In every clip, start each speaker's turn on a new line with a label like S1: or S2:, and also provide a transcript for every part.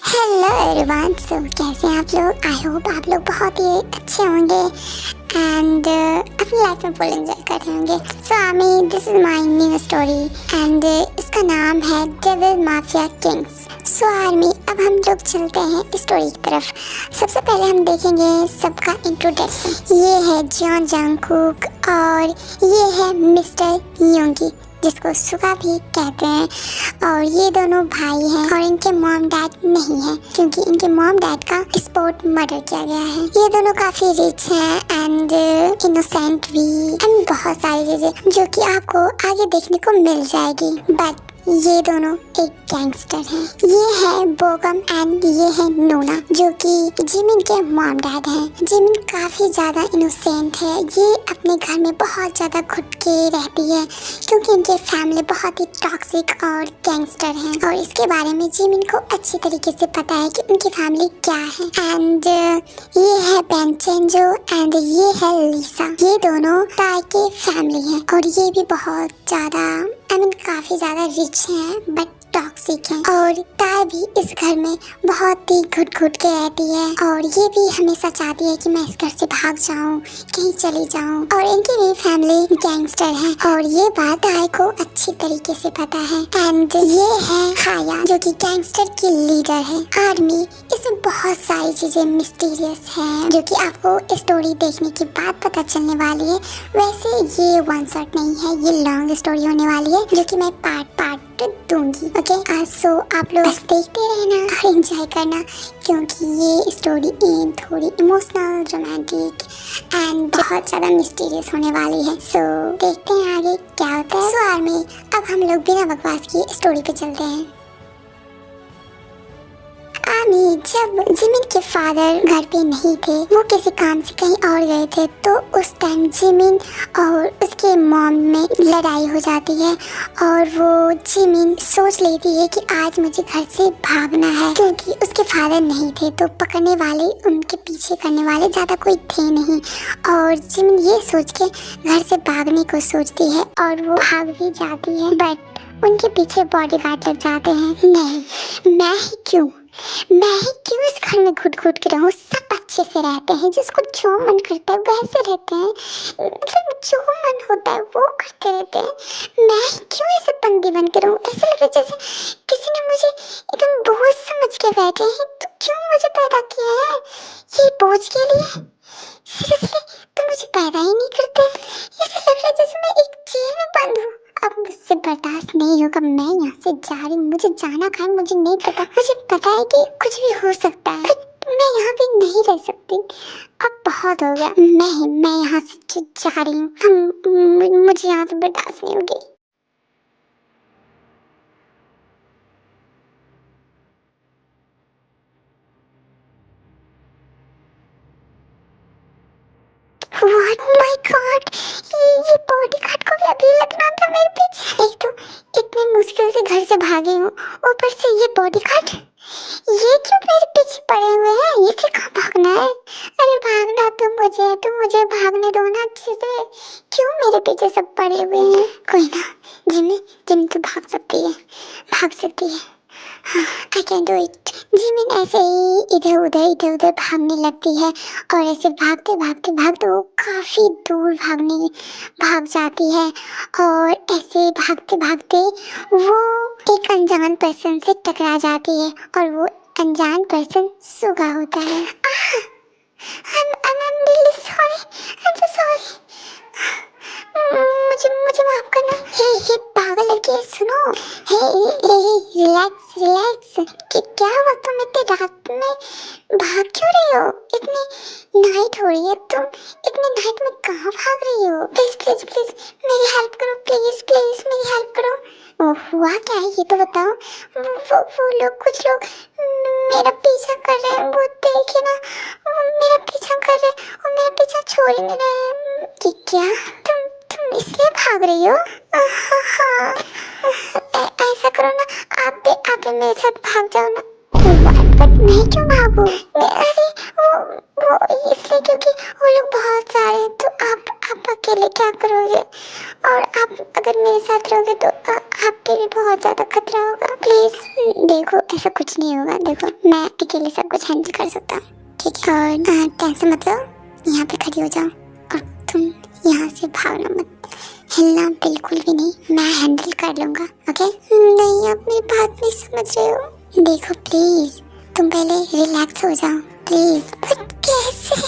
S1: Hello everyone. सो कैसे हैं आप लोग? आई होप आप लोग बहुत ही अच्छे होंगे एंड अपनी लाइफ में फुल एंजॉय कर रहे होंगे। सो आमी, this is my new story and इसका नाम है डेविल माफिया किंग्स। सो आर्मी, अब हम लोग चलते हैं स्टोरी की तरफ। सबसे पहले हम देखेंगे सबका इंट्रोडक्शन। ये है जॉन जंगकुक और ये है मिस्टर योंगी, जिसको सुगा भी कहते हैं। और ये दोनों भाई हैं और इनके मॉम डैड नहीं है, क्योंकि इनके मॉम डैड का स्पॉट मर्डर किया गया है। ये दोनों काफी रिच हैं एंड इनोसेंट भी एंड बहुत सारी चीजें जो कि आपको आगे देखने को मिल जाएगी। बट ये दोनों एक गैंगस्टर हैं। ये है बोगम एंड ये है नोना, जो कि जिमिन के मॉम डैड हैं। जिमिन काफी ज्यादा इनोसेंट है। ये अपने घर में बहुत ज्यादा घुट के रहती है, क्योंकि इनके फैमिली बहुत ही टॉक्सिक और गैंगस्टर हैं। और इसके बारे में जिमिन को अच्छी तरीके से पता है कि उनकी फैमिली क्या है। एंड ये है बेंचेंजो एंड ये है लीसा। ये दोनों ताई के फैमिली हैं और ये भी बहुत ज्यादा काफी ज्यादा रिच हैं बट टॉक्सिक हैं। और ताई भी इस घर में बहुत ही घुट घुट के रहती है और ये भी हमेशा चाहती है कि मैं इस घर से भाग जाऊं, कहीं चली जाऊं। और इनकी भी फैमिली गैंगस्टर है और ये बात ताई को अच्छी तरीके से पता है। एंड ये है हाया, जो कि गैंगस्टर की लीडर है। आर्मी, इसमें बहुत सारी चीजें मिस्टीरियस है जो कि आपको स्टोरी देखने के बाद पता चलने वाली है। वैसे ये वन शॉट नहीं है, ये लॉन्ग स्टोरी होने वाली है जो कि मैं पार्ट दूंगी। ओके, सो आप लोग बस देखते रहना और एंजॉय करना, क्योंकि ये स्टोरी थोड़ी इमोशनल, रोमांटिक एंड बहुत ज्यादा मिस्टीरियस होने वाली है। सो देखते हैं आगे क्या होता है। सो आर्मी, अब हम लोग बिना बकवास की स्टोरी पे चलते हैं। जब जिमिन के फादर घर पे नहीं थे, वो किसी काम से कहीं और गए थे, तो उस टाइम जिमिन और उसके मॉम में लड़ाई हो जाती है और वो जिमिन सोच लेती है कि आज मुझे घर से भागना है, क्योंकि उसके फादर नहीं थे तो पकड़ने वाले, उनके पीछे करने वाले ज़्यादा कोई थे नहीं। और जिमिन ये सोच के घर से भागने को सोचती है और वो भाग भी जाती है, बट उनके पीछे बॉडीगार्ड लग जाते हैं। नहीं, मैं ही क्यों इस घर में घुट घुट के रहूं? सब अच्छे से रहते हैं, जिसको जो मन करता है वैसे रहते हैं, मतलब जो मन होता है वो करते रहते हैं। मैं ही क्यों ऐसे बंदी बन के रहूं? ऐसे लगे जैसे किसी ने मुझे एकदम बोझ समझ के बैठे हैं। तो क्यों मुझे पैदा किया है ये बोझ के लिए? सीरियसली, तो मुझे पैदा ही नहीं करते। ऐसे लग रहा है जैसे मैं एक जेल में बंद हूँ। अब मुझसे बर्दाश्त नहीं होगा, मैं यहाँ से जा रही हूँ। मुझे जाना कहाँ, मुझे नहीं पता। मुझे पता है कि कुछ भी हो सकता है, मैं यहाँ पे नहीं रह सकती। अब बहुत हो गया, मैं यहाँ से जा रही हूँ। मुझे यहाँ से बर्दाश्त नहीं होगी। What? My God! ये बॉडीगार्ड को भी अभी लगना था मेरे पीछे। एक तो इतनी मुश्किल से घर से भागी हूँ, ऊपर से ये बॉडीगार्ड, ये क्यों मेरे पीछे पड़े हुए हैं? ये से कहाँ भागना है? अरे भागना तो मुझे भागने दो ना अच्छे से। क्यों मेरे पीछे सब पड़े हुए हैं? कोई ना, जिमी जिमी तो भाग सकती है। I can do it. Jimin ऐसे ही इधर उधर भागने लगती है और ऐसे भागते वो काफी दूर भाग जाती है। और ऐसे भागते भागते वो एक अनजान पर्सन से टकरा जाती है और वो अनजान पर्सन सुगा होता है। I'm really sorry. I'm so sorry. मुझे माफ करना। हे पागल लड़की, सुनो। हे रिलैक्स। कि क्या हुआ? तुम इतनी रात में भाग क्यों रही हो? इतनी नाइट हो रही है, तुम इतनी नाइट में कहाँ भाग रही हो? प्लीज मेरी हेल्प करो। प्लीज मेरी हेल्प करो। हुआ क्या है ये तो बताओ। वो लोग, कुछ लोग मेरा पीछा कर रहे हैं। वो देखिए ना, वो मेरा पीछा कर रहे हैं और मेरा पीछा छोड़ ही नहीं रहे। कि क्या तुम इसलिए भाग रही हो? हाँ, ऐसा करो ना, आप भी मेरे साथ भाग जाओ ना। बट मैं क्यों भागूं? अरे वो इसलिए क्योंकि वो लोग बहुत सारे हैं, तो आप अकेले क्या करोगे? और आप अगर मेरे साथ रहोगे तो आपके भी बहुत ज्यादा खतरा होगा। प्लीज देखो, ऐसा कुछ नहीं होगा। देखो मैं अकेले सब कुछ हैंडल कर सकता हूँ, ठीक है? और टेंशन मत लो, यहाँ पे खड़ी हो जाओ और तुम यहाँ से भागना मत, हिलना बिल्कुल भी नहीं, मैं हैंडल कर लूँगा, ओके? नहीं, आप मेरी बात नहीं समझ रहे हो। देखो प्लीज तुम पहले रिलैक्स हो जाओ प्लीज। बट कैसे?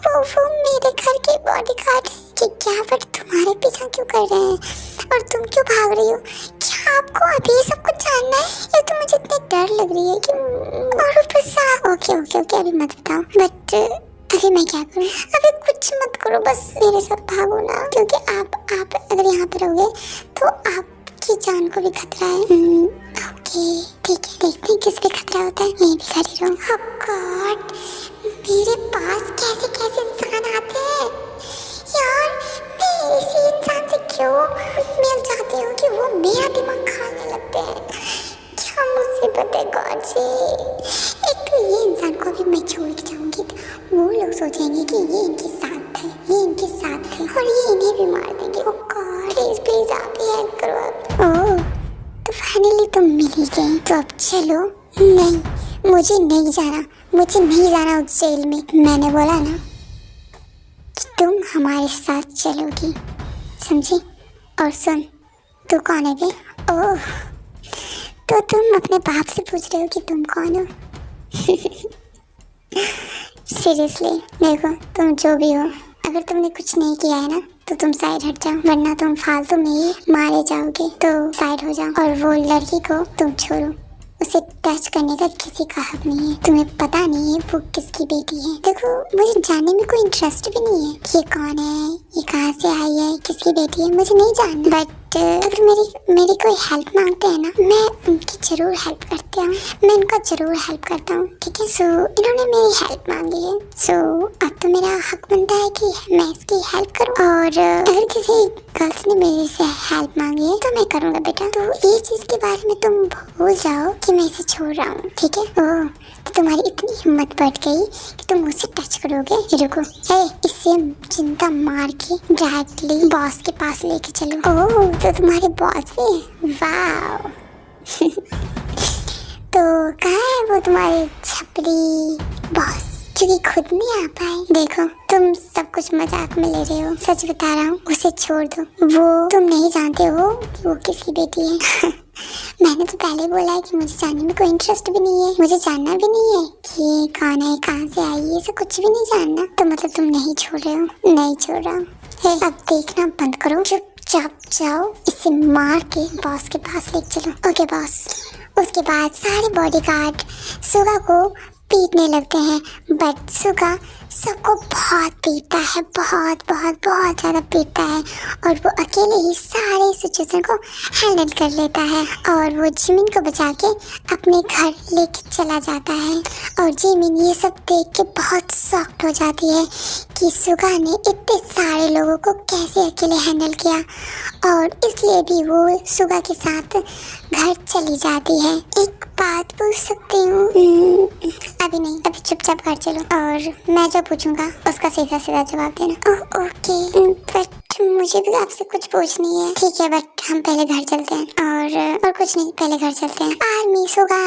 S1: वो मेरे घर के बॉडीगार्ड है कि क्या? बट तुम्हारे पीछा क्यों कर रहे हैं और तुम क्यों भाग रही हो? क्या आपको अभी सब कुछ जानना है या तो मुझे इतनी डर लग रही है कि और ऊपर ओके अभी मत बताओ। बट अभी मैं क्या करूँ? अभी कुछ मत करो, बस मेरे साथ भागो ना, क्योंकि आप अगर यहाँ पे रहोगे तो आपकी जान को भी खतरा है। ओके ठीक है, देखते हैं किस पे खतरा होता है। मैं भी खड़ी रहूँ। ओह गॉड, मेरे पास कैसे कैसे इंसान आते हैं यार। मैं इसी इंसान से क्यों मिल जाती हूँ कि वो मेरा दिमाग खाने लगते हैं। क्या मुसीबत है गॉड जी। एक तो ये इंसान को भी मैं छोड़ के जाऊंगी तो वो लोग सोचेंगे कि ये इनके साथ थे और ये इन्हें भी मार देंगे। ओह गॉड प्लीज आप ही हेल्प करो आप। ओह तो फाइनली तुम मिल ही गई, तो अब चलो। नहीं मुझे नहीं जाना उस जेल में। मैंने बोला ना कि तुम हमारे साथ चलोगी, समझी? और सुन, तू कौन है बे? ओह तो तुम अपने बाप से पूछ रहे हो कि तुम कौन हो? सीरियसली देखो, तुम जो भी हो, अगर तुमने कुछ नहीं किया है ना तो तुम साइड हट जाओ, वरना तुम फालतू में ही मारे जाओगे। तो साइड हो जाओ और वो लड़की को तुम छोड़ो, उसे टच करने का किसी का हक नहीं है। तुम्हें पता नहीं है वो किसकी बेटी है। देखो मुझे जानने में कोई इंटरेस्ट भी नहीं है कि ये कौन है, ये कहाँ से आई है, किसकी बेटी है, मुझे नहीं जानना। बट अगर मेरी कोई हेल्प मांगते हैं ना, मैं उनकी जरूर हेल्प करता हूँ, मैं उनका जरूर हेल्प करता हूँ, ठीक है? सो इन्होंने मेरी हेल्प मांगी है, सो अब तो मेरा हक बनता है कि मैं इसकी हेल्प करूँ। और अगर किसी गर्ल्स ने मेरे से हेल्प मांगी है तो मैं करूँगा बेटा। तो ये चीज़ के बारे में तुम भूल जाओ कि मैं इसे छोड़ रहा हूँ, ठीक है? ओह तो तुम्हारी इतनी हिम्मत बढ़ गई कि तुम मुझसे टच करोगे? रुको, इससे जिंदा मार के डायरेक्टली बॉस के पास लेके चलो। ओह तो तुम्हारे बॉस भी हैं? वाह। तो कहाँ है वो तुम्हारे छपरी बॉस, क्योंकि खुद नहीं आ पाए? देखो तुम सब कुछ मजाक में ले रहे हो, सच बता रहा हूँ, उसे छोड़ दो। वो तुम नहीं जानते हो कि वो किसकी बेटी है। मैंने तो पहले बोला है कि मुझे जानने में कोई इंटरेस्ट भी नहीं है, मुझे जानना भी नहीं है कि ये कौन है, कहाँ से आई है, सब कुछ भी नहीं जानना। तो मतलब तुम नहीं छोड़ रहे हो? नहीं छोड़ रहा हूँ। अब देखना बंद करो, चुपचाप जाओ, इसे मार के बॉस के पास ले चलो। Okay boss. उसके बाद सारे बॉडीगार्ड सुगा को पीटने लगते हैं, बट सुगा सबको बहुत पीटता है, बहुत ज़्यादा पीटता है और वो अकेले ही सारे सिचुएशन को हैंडल कर लेता है। और वो जिमिन को बचा के अपने घर लेके चला जाता है। और जिमिन ये सब देख के बहुत शॉक्ड हो जाती है कि सुगा ने इतने सारे लोगों को कैसे अकेले हैंडल किया, और इसलिए भी वो सुगा के साथ घर चली जाती है। एक बात पूछ सकती हूँ? अभी नहीं, अभी चुपचाप घर चलो और मैं जो पूछूंगा उसका सीधा जवाब देना। ओके बट मुझे भी आपसे कुछ पूछनी है। ठीक है बट हम पहले घर चलते हैं और कुछ नहीं, पहले घर चलते हैं। आर्मी सुगा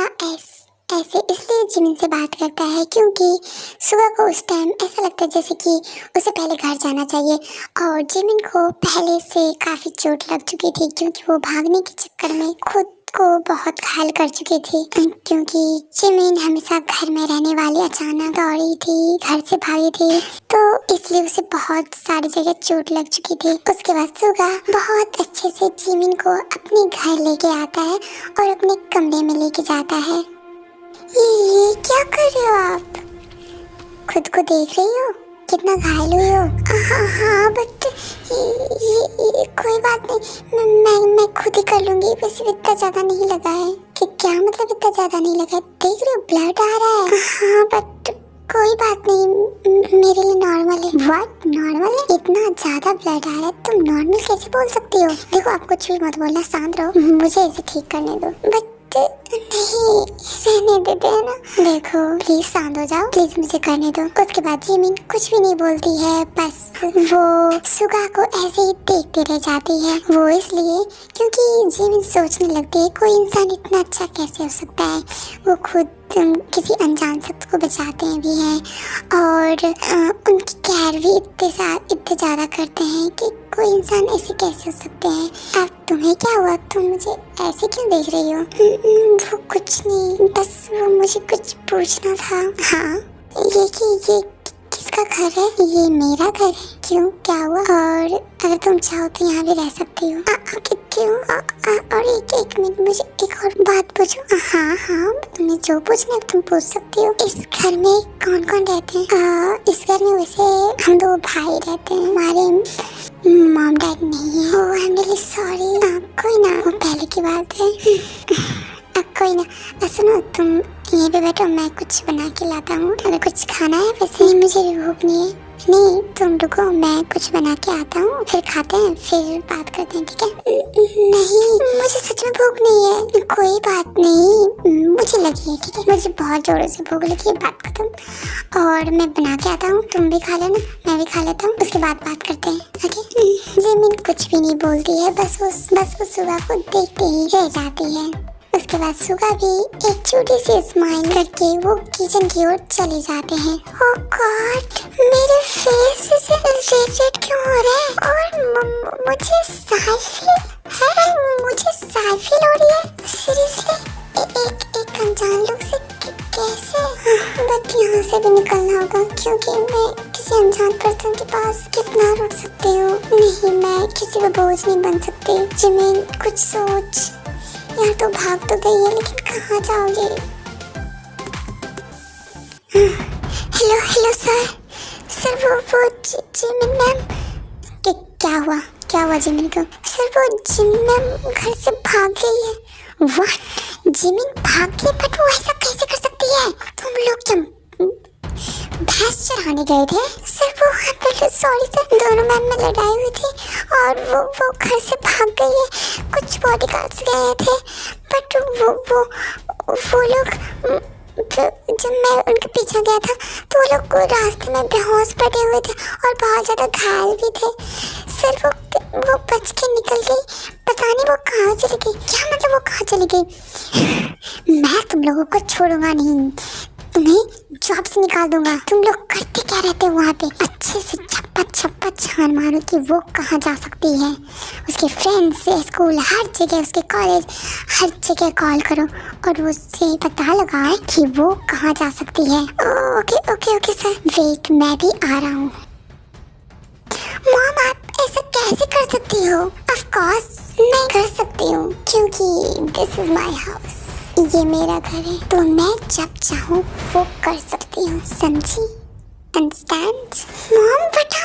S1: ऐसे इसलिए जिमिन से बात करता है क्योंकि सुगा को उस टाइम ऐसा लगता है जैसे कि उसे पहले घर जाना चाहिए। और जिमिन को पहले से काफ़ी चोट लग चुकी थी क्योंकि वो भागने के चक्कर में खुद को बहुत घायल कर चुकी थी, क्योंकि जिमिन हमेशा घर में रहने वाली अचानक दौड़ी थी, घर से भागी थी, तो इसलिए उसे बहुत सारी जगह चोट लग चुकी थी। उसके बाद सुगा बहुत अच्छे से जिमिन को अपने घर लेके आता है और अपने कमरे में लेके जाता है। ये क्या कर रहे हो आप? खुद को देख रही हो कितना घायल हुई हो? हाँ बट ये कोई बात नहीं, मैं खुद ही कर लूंगी, बस इतना ज्यादा नहीं लगा है। कि क्या मतलब इतना ज्यादा नहीं लगा है? देख रहे हो ब्लड आ रहा है। हाँ बट कोई बात नहीं, मेरे लिए नॉर्मल है। व्हाट नॉर्मल है? इतना ज्यादा ब्लड आ रहा है, तुम नॉर्मल कैसे बोल सकती हो? देखो आप कुछ भी मत बोलना, शांत रहो, मुझे इसे ठीक करने दो। बट बट नहीं, रहने देते हैं ना। देखो प्लीज शांत हो जाओ, प्लीज मुझे करने दो। उसके बाद जिमिन कुछ भी नहीं बोलती है, बस वो सुगा को ऐसे ही देखते रह जाती है। वो इसलिए क्योंकि जिमिन सोचने लगती है कोई इंसान इतना अच्छा कैसे हो सकता है। वो खुद किसी अनजान शख्स को बचाते हैं भी हैं और उनकी केयर भी इतने ज़्यादा करते हैं कि कोई इंसान ऐसे कैसे हो सकते हैं। अब तुम्हें क्या हुआ, तुम मुझे ऐसे क्यों देख रही हो? वो कुछ नहीं, बस वो मुझे कुछ पूछना था। हाँ, ये किसका घर है? ये मेरा घर है। क्यों, क्या हुआ? और अगर तुम चाहो तो यहाँ भी रह सकती हो। क्यों? और एक मिनट, मुझे एक और बात पूछो। हाँ, तुम्हें जो पूछना है तुम पूछ सकती हो। इस घर में कौन कौन रहते हैं? इस घर में वैसे हम 2 भाई रहते हैं, हमारे मॉम डैड नहीं है। ओह आई एम रियली सॉरी। कोई ना, वो पहले की बात है। कोई ना, सुनो तुम यहीं पे बैठो, मैं कुछ बना के लाता हूँ। अगर कुछ खाना है, वैसे मुझे भी भूख नहीं है। नहीं तुम रुको, मैं कुछ बना के आता हूँ, फिर खाते हैं, फिर बात करते हैं, ठीक है? नहीं, मुझे सच में भूख नहीं है। कोई बात नहीं, मुझे लगी है, ठीक है? मुझे बहुत जोरों से भूख लगी है, बात खत्म। और मैं बना के आता हूँ, तुम भी खा लेना, मैं भी खा लेता हूँ, उसके बाद बात करते हैं, ओके? जिमिन कुछ भी नहीं बोलती है, बस वो सुगा को देखते ही रह जाती है। उसके बाद सुगा भी एक छोटी सी स्माइल करके वो किचन की ओर चले जाते हैं। ओह गॉड, मेरे फेस से रेड क्यों हो रहा है? और मुझे साई फील हो रही है। सीरियसली, एक अनजान लोग से कैसे? बट यहाँ से भी निकलना होगा, क्योंकि मैं किसी अनजान पर्सन के पास कितना रुक सकती हूँ। नहीं, मैं किसी का बोझ नहीं बन सकती। जिमिन कुछ सोच। यार तो भाग तो गई है, लेकिन कहाँ जाओगे? हेलो सर वो जिमिन मैम। क्या हुआ जिमिन को? सर वो जिमिन मैम घर से भाग गई है। व्हाट? जिमिन भाग गई? बट वो ऐसा कैसे कर सकती है? तुम लोग क्या भैंस चराने गए थे? सर वो सॉरी सर, दोनों मैम में लड़ाई हुई थी और वो घर से भाग गई है। कुछ बॉडीगार्ड्स गए थे, बट वो लोग जब मैं उनके पीछे गया था तो वो लोग रास्ते में बेहोश पड़े हुए थे और बहुत ज़्यादा घायल भी थे। सर वो बच के निकल गई, पता नहीं वो कहाँ चली गई। क्या मतलब वो कहाँ चली गई? मैं तुम लोगों को छोड़ूंगा नहीं, तुम्हें जॉब से निकाल दूंगा। तुम लोग करते क्या रहते हो वहाँ पे? अच्छे से छप्पा छान मारो कि वो कहाँ जा सकती है। उसके फ्रेंड्स से स्कूल, हर जगह, उसके कॉलेज, हर जगह कॉल करो और उससे पता लगाए कि वो कहाँ जा सकती है। ओके सर, वेट, मैं भी आ रहा हूँ। मॉम, आप ऐसा कैसे कर सकती हो? ऑफ कोर्स मैं कर सकती हूँ, क्योंकि दिस इज माय हाउस, ये मेरा घर है, तो मैं जब चाहूँ वो कर सकती हूँ, समझी? अंडरस्टैंड? मॉम बट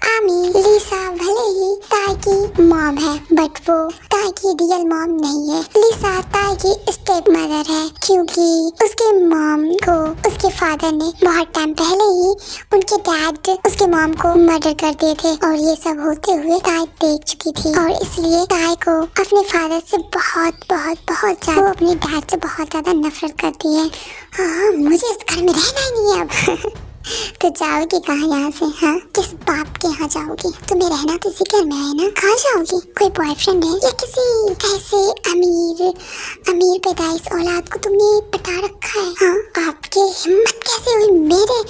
S1: आमी, लिसा भले ही ताई की मॉम है, बट वो ताई की रियल मॉम नहीं है। लिसा ताई की स्टेप मदर है, क्योंकि उसके मॉम को उसके फादर ने बहुत टाइम पहले ही उनके डैड उसके मॉम को मर्डर कर दिए थे और ये सब होते हुए ताई देख चुकी थी और इसलिए ताई को अपने फादर से बहुत ज्यादा, वो अपने डैड से बहुत ज्यादा नफरत करती है। हाँ, मुझे इस घर में रहना ही नहीं है अब। तो जाओगी कहाँ यहाँ से? हाँ, किस बाप के यहाँ जाओगी? तुम्हें रहना तो इसी घर में है ना, कहाँ जाओगी? कोई बॉयफ्रेंड है या किसी ऐसे अमीर पैदाइश औलाद को तुमने पटा रखा है? हाँ, आपकी हिम्मत कैसे हुई मेरे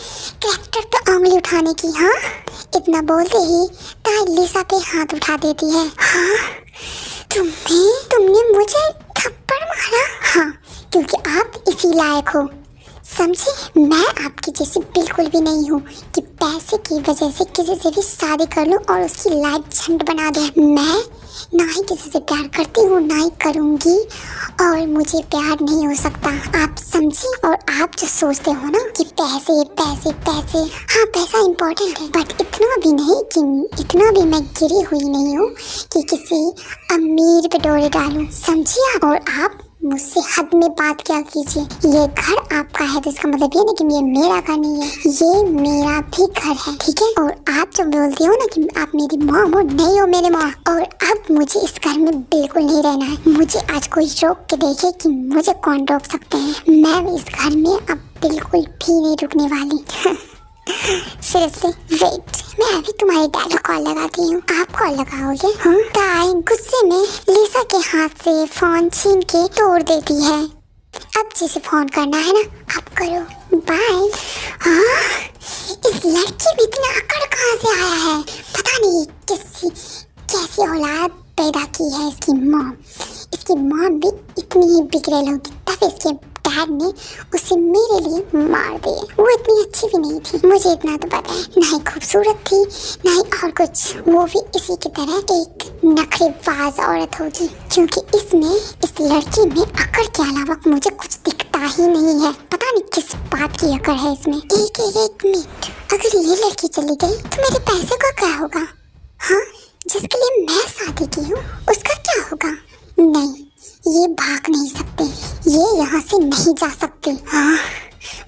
S1: कैरेक्टर पे उंगली उठाने की? हाँ, इतना बोलते ही ताई लिसा पे हाथ उठा देती है। हाँ, तुमने मुझे थप्पड़ मारा? हाँ, क्योंकि आप इसी लायक हो, समझे? मैं आपकी जैसी बिल्कुल भी नहीं हूँ कि पैसे की वजह से किसी से भी शादी कर लूँ और उसकी लाइफ झंड बना दूँ। मैं ना ही किसी से प्यार करती हूँ, ना ही करूँगी, और मुझे प्यार नहीं हो सकता, आप समझी? और आप जो सोचते हो ना कि पैसे, हाँ पैसा इम्पोर्टेंट है, बट इतना भी नहीं कि इतना भी मैं गिरी हुई नहीं हूँ कि किसी अमीर पे डोरे डालूँ, समझिए? और आप मुझसे हद में बात क्या कीजिए। ये घर आपका है तो इसका मतलब ये नहीं कि ये मेरा घर नहीं है, ये मेरा भी घर है, ठीक है। और आप जो बोलती हो ना कि आप मेरी मॉम हो, नहीं हो मेरी मॉम। और अब मुझे इस घर में बिल्कुल नहीं रहना है। मुझे आज कोई रोक के देखे कि मुझे कौन रोक सकते हैं। मैं भी इस घर में अब बिल्कुल भी नहीं रुकने वाली। सीरियसली वेट, मैं अभी तुम्हारे डैड को कॉल लगाती हूँ। आप कॉल लगाओगे? हाँ। ताई गुस्से में लिसा के हाथ से फोन छीन के तोड़ देती है। अब जिसे फोन करना है ना, आप करो। बाय। हाँ, इस लड़की में इतना अकड़ कहाँ से आया है? पता नहीं कैसी औलाद पैदा की है इसकी मॉम। इसकी मॉम भी इतनी ही बिगड़ेल होगी, तब इसके डैड ने उसे मेरे लिए मार दिया। वो इतनी अच्छी भी नहीं थी, मुझे इतना तो पता है। ना ही खूबसूरत थी, ना ही और कुछ। वो भी इसी की तरह एक नखरेबाज औरत होगी, क्योंकि इस लड़की में अकड़ के अलावा मुझे कुछ दिखता ही नहीं है। पता नहीं किस बात की अकड़ है इसमें। एक मिनट, अगर ये लड़की चली गई तो मेरे पैसे का क्या होगा? हाँ, जिसके लिए मैं शादी की हूँ उसका क्या होगा? नहीं, ये भाग नहीं सकते, ये यहाँ से नहीं जा सकते। हाँ,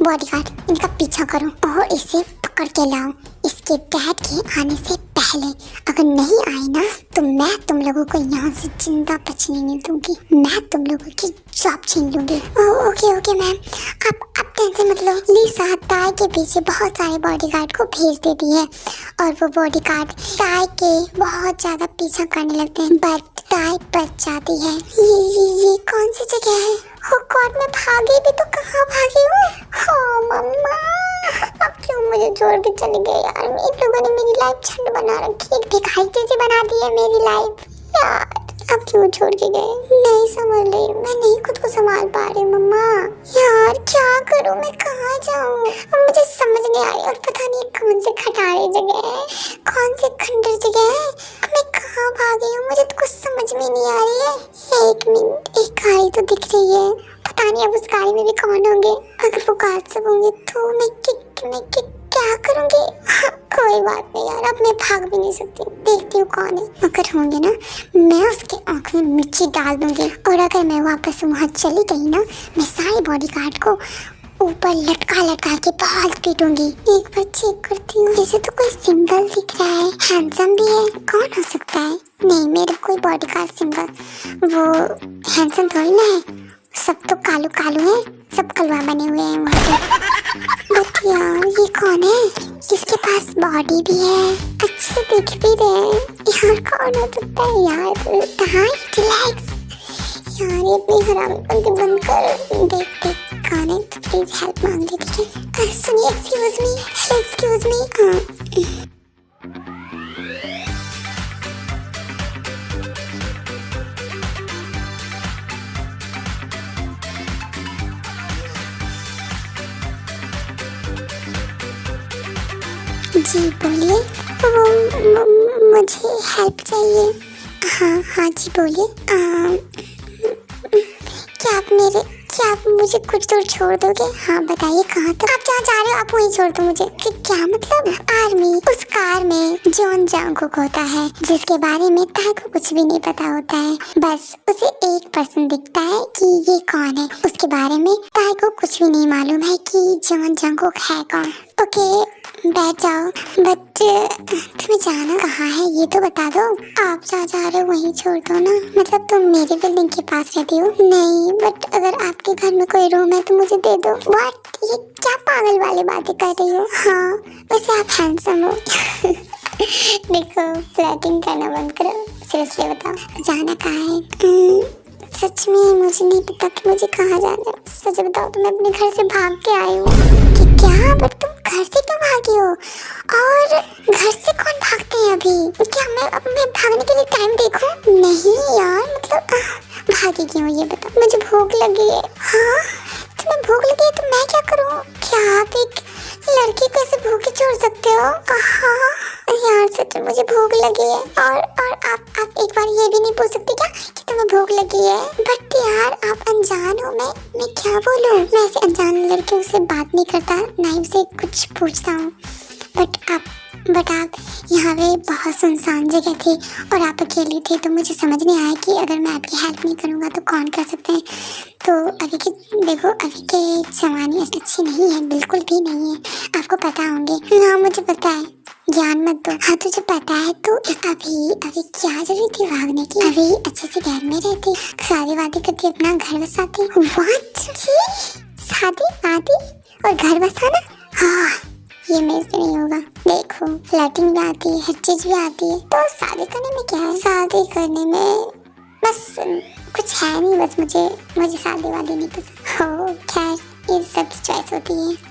S1: बॉडीगार्ड, इनका पीछा करो और इसे पकड़ के लाओ। इसके डैड के आने से पहले अगर नहीं आए ना तो मैं तुम लोगों को यहाँ से जिंदा बचने नहीं दूंगी। मैं तुम लोगों की जॉब छीन लूंगी। ओके मैम, आप टेंशन मत लो। लिसा ताई के पीछे बहुत सारे बॉडीगार्ड को भेज देती है और वो बॉडीगार्ड ताई के बहुत ज्यादा पीछा करने लगते हैं, बट ताई बच जाती है। ये कौन सी जगह है? हो गॉड, मैं भागी भी तो कहाँ भागी हूँ? हो मम्मा, अब क्यों मुझे छोड़ के चले गए यार? इन लोगों ने मेरी लाइफ झंड बना रखी है, एक भिखारी जैसी बना दी है मेरी लाइफ यार। अब क्यों छोड़ के गए? नहीं समझ रही, मैं नहीं खुद को संभाल पा रही मम्मा। यार क्या करूं, मैं कहाँ जाऊं? अब मुझे समझ नहीं आ रही। और पता नहीं कौन से खटारे जगह है, कौन से खंडर जगह है। अब मैं कहाँ भागी हूँ, मुझे तो कुछ समझ में नहीं आ रही है। एक मिनट, एक गाड़ी तो दिख रही है, पता नहीं अब उस गाड़ी में भी कौन होंगे। अगर वो गार्ड सब होंगे तो मैं क्या करूंगी? कोई बात नहीं यार, अब मैं भाग भी नहीं सकती। देखती हूँ कौन है, अगर होंगे ना मैं उसके आँख में मिर्ची डाल दूंगी। और अगर मैं वापस वहाँ चली गई ना, मैं सारे बॉडीगार्ड को ऊपर लटका के बहुत पीटूंगी। एक बार चेक करती हूँ, ऐसे तो कोई सिंगल दिख रहा है, हैंडसम भी है। कौन हो सकता है? नहीं, मेरा कोई बॉडीगार्ड सिंगल वो हैंडसम थोड़ी ना है। सब तो कालू है, सब कलवा बने हुए हैं वहाँ पे। बट यार ये कौन है? इसके पास बॉडी भी है, अच्छे दिख भी रहे हैं। यार कौन हो सकता है यार? रिलैक्स यार, ये इतनी हरामखोरी बंद कर। देख कौन है तो प्लीज हेल्प मांग ले, ठीक है? सुनिए, एक्सक्यूज मी। जी बोलिए। मुझे हेल्प चाहिए। हाँ जी बोलिए। क्या आप मुझे कुछ दूर छोड़ दोगे? हाँ बताइए कहाँ तक? आप जहाँ जा रहे हो आप वहीं छोड़ दो मुझे। क्या मतलब? आर्मी, उस कार में जॉन जंगकुक होता है, जिसके बारे में ताई को कुछ भी नहीं पता होता है। बस उसे एक पर्सन दिखता है कि ये कौन है। उसके बारे में ताई को कुछ भी नहीं मालूम है कि जॉन जंगकुक है कौन। ओके बैठ जाओ, बट तुम्हें जाना कहाँ है ये तो बता दो। आप जहाँ जा रहे हो वहीं छोड़ दो ना। मतलब तुम मेरी बिल्डिंग के पास रहती हो? नहीं, बट अगर आपके घर में कोई रूम है तो मुझे दे दो। व्हाट, ये क्या पागल वाली बातें कर रही हो? हाँ वैसे आप हैंडसम हो। देखो फ्लर्टिंग करना बंद करो, सीरियसली बताओ जाना कहाँ है? सच में मुझे नहीं पता कि मुझे कहाँ जाना है। सच बताओ तो मैं अपने घर से भाग के आई हूँ। कि क्या? बट तुम घर से क्यों भागी हो? और घर से कौन भागते हैं अभी? क्या मैं भागने के लिए टाइम देखूं? नहीं यार, मतलब भागी क्यों ये बताओ। मुझे भूख लगी है। हाँ तुम्हें भूख लगी है तो मैं क्या करूँ? क्या आप एक लड़की को ऐसे भूखे छोड़ सकते हो? हाँ यार सच में मुझे भूख लगी है। और आप एक बार ये भी नहीं पूछ सकती क्या कि तुम्हें भूख लगी है? बट यार आप अनजान हो, मैं क्या बोलूँ? मैं ऐसे अनजान लड़कियों से बात नहीं करता, ना ही उसे कुछ पूछता हूँ। बट आप यहाँ पे बहुत सुनसान जगह थी और आप अकेली थी, तो मुझे समझ नहीं आया कि अगर मैं आपकी हेल्प नहीं करूँगा तो कौन कर सकते हैं। तो अभी के देखो, अभी के ज़माने अच्छी नहीं है, बिल्कुल भी नहीं है, आपको पता होंगे। हाँ मुझे पता है, ज्ञान मत दो। हाँ तुझे पता है तो अभी क्या जरूरत थी भागने की? अभी अच्छे से घर में रहती, शादी वादी करती, अपना घर बसाती। व्हाट? शादी वादी और घर बसाना? हाँ ये मेरे से नहीं होगा। देखो फ्लर्टिंग भी आती है, हर चीज भी आती है, तो शादी करने में क्या है? शादी करने में बस कुछ है नहीं, बस मुझे शादी वादी नहीं पसंद। हो खैर, ये सबकी चॉइस होती है।